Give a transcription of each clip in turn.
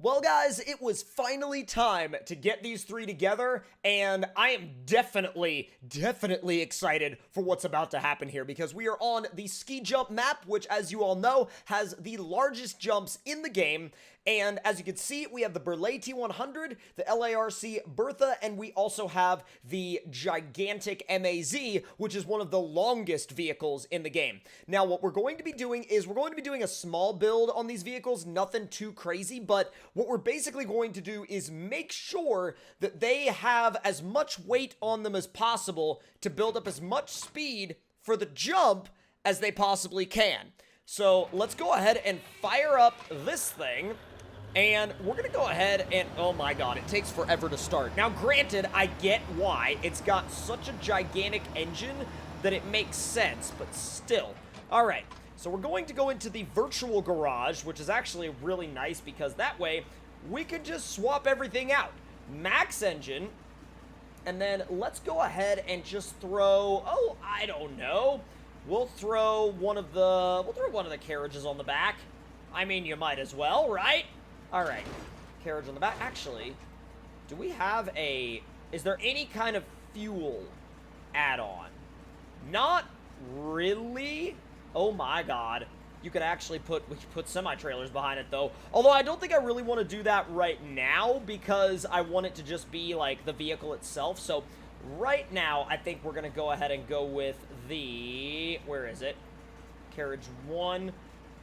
Well, guys, it was finally time to get these three together, and I am definitely excited for what's about to happen here, because we are on the ski jump map, which, as you all know, has the largest jumps in the game. And as you can see, we have the Burley T100, the LARC Bertha, and we also have the gigantic MAZ, which is one of the longest vehicles in the game. Now, what we're going to be doing is we're going to be doing a small build on these vehicles, nothing too crazy, but what we're basically going to do is make sure that they have as much weight on them as possible to build up as much speed for the jump as they possibly can. So let's go ahead and fire up this thing. And we're going to go ahead and, oh my god, it takes forever to start. Now, granted, I get why. It's got such a gigantic engine that it makes sense, but still. All right, so we're going to go into the virtual garage, which is actually really nice because that way we could just swap everything out. Max engine, and then let's go ahead and just throw, oh, I don't know. We'll throw one of the carriages on the back. I mean, you might as well, right? All right, carriage on the back. Actually, do we have is there any kind of fuel add-on? Not really. Oh my god. You could actually we could put semi-trailers behind it though. Although I don't think I really want to do that right now because I want it to just be like the vehicle itself. So right now, I think we're gonna go ahead and go with where is it? Carriage 1.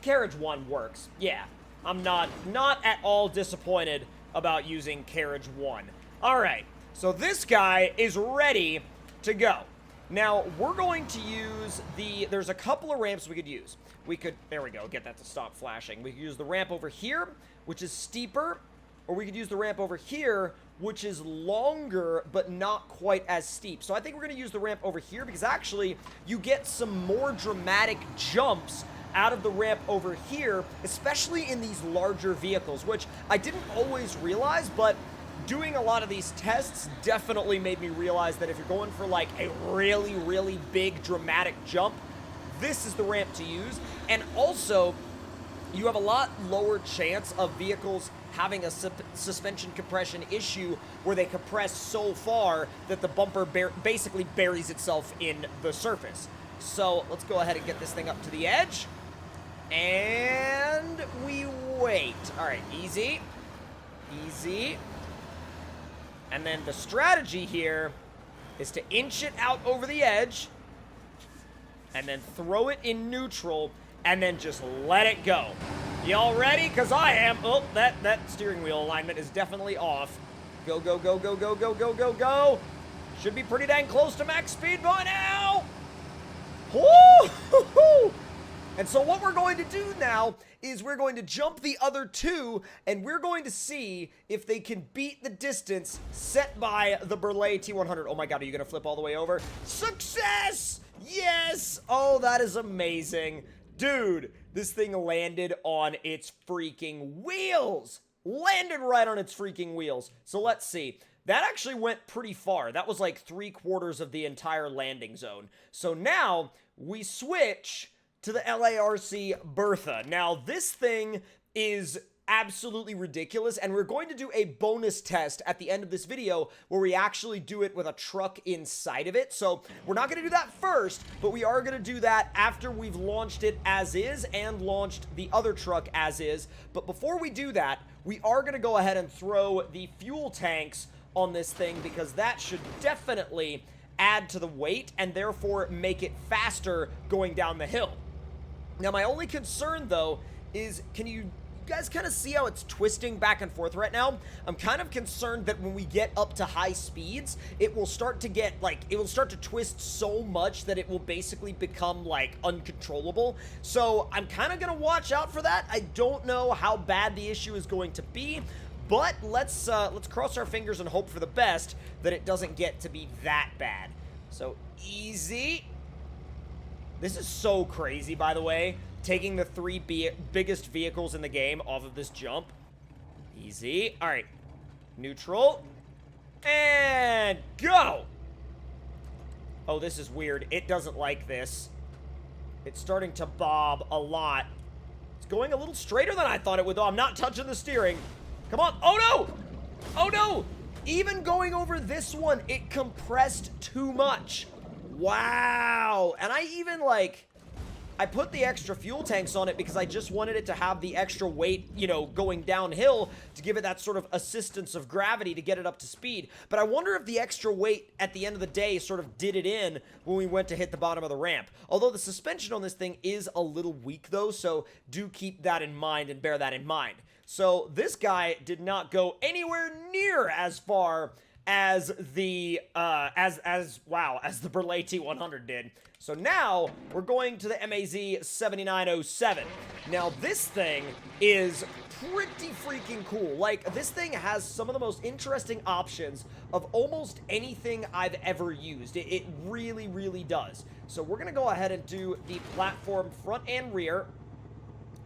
Carriage 1 works. Yeah. I'm not at all disappointed about using Carriage 1. All right, so this guy is ready to go. Now, we're going to use there's a couple of ramps we could use. There we go, get that to stop flashing. We could use the ramp over here, which is steeper, or we could use the ramp over here, which is longer, but not quite as steep. So I think we're gonna use the ramp over here because actually you get some more dramatic jumps out of the ramp over here, especially in these larger vehicles, which I didn't always realize, but doing a lot of these tests definitely made me realize that if you're going for like a really big dramatic jump, this is the ramp to use. And also, you have a lot lower chance of vehicles having a suspension compression issue where they compress so far that the bumper basically buries itself in the surface. So let's go ahead and get this thing up to the edge. And we wait. All right, easy. Easy. And then the strategy here is to inch it out over the edge and then throw it in neutral and then just let it go. Y'all ready? Because I am. Oh, that steering wheel alignment is definitely off. Go, go, go, go, go, go, go, go, go. Should be pretty dang close to max speed by now. Woo! And so what we're going to do now is we're going to jump the other two, and we're going to see if they can beat the distance set by the Burley T100. Oh my god, are you going to flip all the way over? Success! Yes! Oh, that is amazing. Dude, this thing landed on its freaking wheels. Landed right on its freaking wheels. So let's see. That actually went pretty far. That was like 3/4 of the entire landing zone. So now we switch to the LARC Bertha. Now, this thing is absolutely ridiculous, and we're going to do a bonus test at the end of this video where we actually do it with a truck inside of it. So we're not going to do that first, but we are going to do that after we've launched it as is and launched the other truck as is. But before we do that, we are going to go ahead and throw the fuel tanks on this thing because that should definitely add to the weight and therefore make it faster going down the hill. Now, my only concern, though, is can you guys kind of see how it's twisting back and forth right now? I'm kind of concerned that when we get up to high speeds, it will start to twist so much that it will basically become, like, uncontrollable. So I'm kind of going to watch out for that. I don't know how bad the issue is going to be, but let's cross our fingers and hope for the best that it doesn't get to be that bad. So, easy. This is so crazy, by the way, taking the three biggest vehicles in the game off of this jump. Easy. All right. Neutral. And go! Oh, this is weird. It doesn't like this. It's starting to bob a lot. It's going a little straighter than I thought it would, though. I'm not touching the steering. Come on. Oh, no. Oh, no. Even going over this one, it compressed too much. Wow. And I even, like, I put the extra fuel tanks on it because I just wanted it to have the extra weight, you know, going downhill to give it that sort of assistance of gravity to get it up to speed. But I wonder if the extra weight at the end of the day sort of did it in when we went to hit the bottom of the ramp. Although the suspension on this thing is a little weak though, so do keep that in mind and bear that in mind. So this guy did not go anywhere near as far as the as the Burley T100 did. So now we're going to the MAZ 7907. Now this thing is pretty freaking cool. Like, this thing has some of the most interesting options of almost anything I've ever used. It really, really does. So we're gonna go ahead and do the platform front and rear.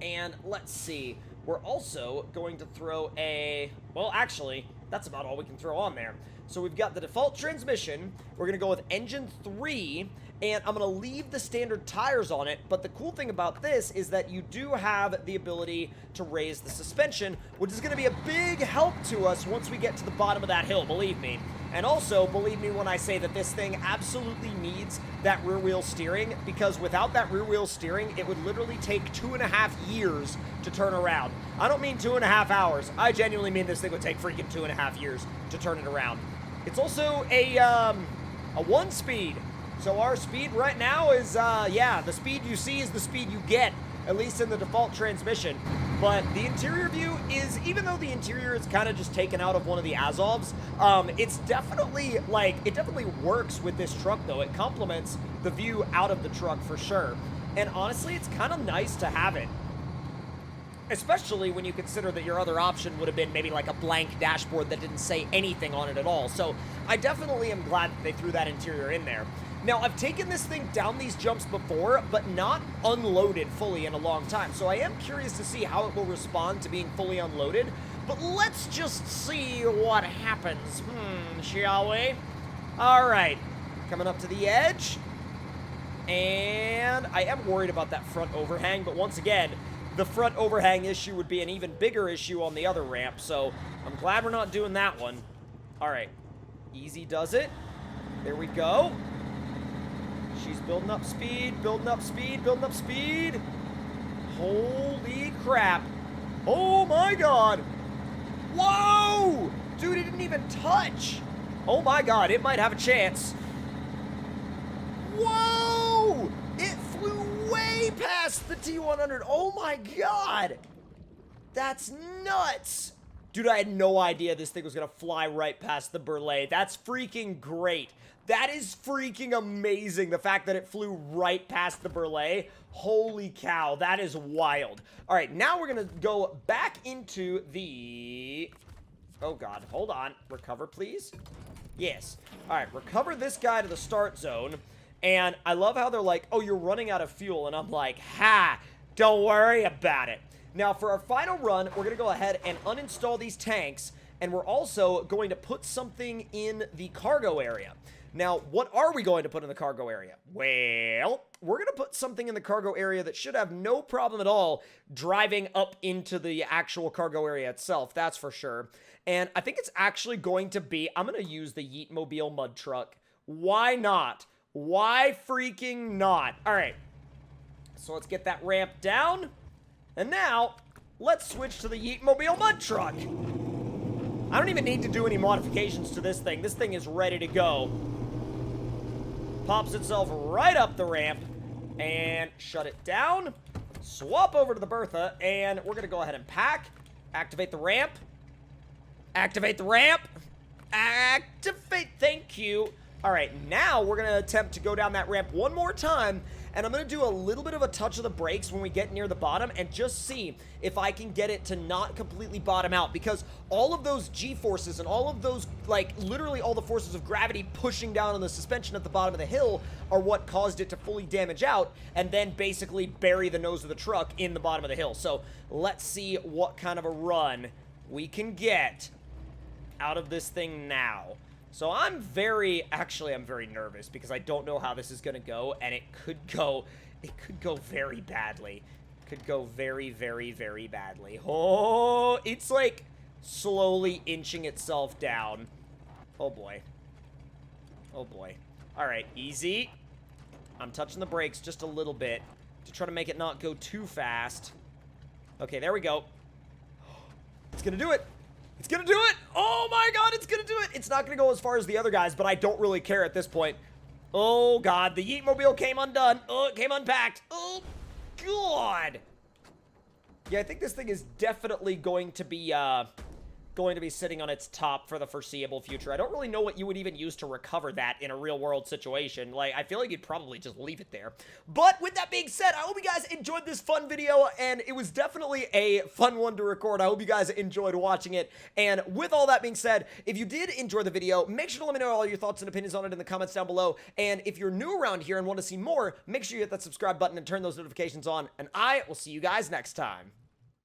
And let's see. We're also going to throw a... Well, actually, that's about all we can throw on there. So we've got the default transmission. We're going to go with engine 3. And I'm going to leave the standard tires on it. But the cool thing about this is that you do have the ability to raise the suspension, which is going to be a big help to us once we get to the bottom of that hill, believe me. And also, believe me when I say that this thing absolutely needs that rear wheel steering, because without that rear wheel steering, it would literally take 2.5 years to turn around. I don't mean 2.5 hours. I genuinely mean this thing would take freaking 2.5 years to turn it around. It's also a 1-speed. So our speed right now is, yeah, the speed you see is the speed you get, at least in the default transmission. But the interior view is, even though the interior is kind of just taken out of one of the Azovs, it's definitely, like, it definitely works with this truck, though. It complements the view out of the truck for sure. And honestly, it's kind of nice to have it. Especially when you consider that your other option would have been maybe like a blank dashboard that didn't say anything on it at all. So I definitely am glad that they threw that interior in there. Now, I've taken this thing down these jumps before, but not unloaded fully in a long time. So I am curious to see how it will respond to being fully unloaded. But let's just see what happens, shall we? All right, coming up to the edge. And I am worried about that front overhang, but once again, the front overhang issue would be an even bigger issue on the other ramp, so I'm glad we're not doing that one. All right, easy does it. There we go. She's building up speed, building up speed, building up speed. Holy crap. Oh my God. Whoa! Dude, it didn't even touch. Oh my God, it might have a chance. Whoa! It flew way past the T100. Oh my God. That's nuts. Dude, I had no idea this thing was gonna fly right past the Burley. That's freaking great. That is freaking amazing, the fact that it flew right past the Burley. Holy cow, that is wild. All right, now we're gonna go back into the... Oh God, hold on. Recover, please. Yes. All right, recover this guy to the start zone. And I love how they're like, oh, you're running out of fuel. And I'm like, ha, don't worry about it. Now, for our final run, we're going to go ahead and uninstall these tanks, and we're also going to put something in the cargo area. Now, what are we going to put in the cargo area? Well, we're going to put something in the cargo area that should have no problem at all driving up into the actual cargo area itself, that's for sure. And I think it's actually going to be, I'm going to use the Yeetmobile mud truck. Why not? Why freaking not? All right, so let's get that ramp down. And now, let's switch to the Yeetmobile mud truck. I don't even need to do any modifications to this thing. This thing is ready to go. Pops itself right up the ramp. And shut it down. Swap over to the Bertha. And we're going to go ahead and pack. Activate the ramp. Activate the ramp. Activate. Thank you. All right, now we're going to attempt to go down that ramp one more time, and I'm going to do a little bit of a touch of the brakes when we get near the bottom and just see if I can get it to not completely bottom out, because all of those G-forces and all of those, like, literally all the forces of gravity pushing down on the suspension at the bottom of the hill are what caused it to fully damage out and then basically bury the nose of the truck in the bottom of the hill. So let's see what kind of a run we can get out of this thing now. So I'm very nervous because I don't know how this is going to go, and it could go very badly. Could go very, very, very badly. Oh, it's like slowly inching itself down. Oh boy. Oh boy. Alright, easy. I'm touching the brakes just a little bit to try to make it not go too fast. Okay, there we go. It's gonna do it. It's gonna do it. Oh my god, it's gonna do it. It's not gonna go as far as the other guys, but I don't really care at this point. Oh god, the Yeetmobile came undone. Oh, it came unpacked. Oh god. Yeah, I think this thing is definitely going to be sitting on its top for the foreseeable future. I don't really know what you would even use to recover that in a real-world situation. Like, I feel like you'd probably just leave it there. But with that being said, I hope you guys enjoyed this fun video, and it was definitely a fun one to record. I hope you guys enjoyed watching it. And with all that being said, if you did enjoy the video, make sure to let me know all your thoughts and opinions on it in the comments down below. And if you're new around here and want to see more, make sure you hit that subscribe button and turn those notifications on. And I will see you guys next time.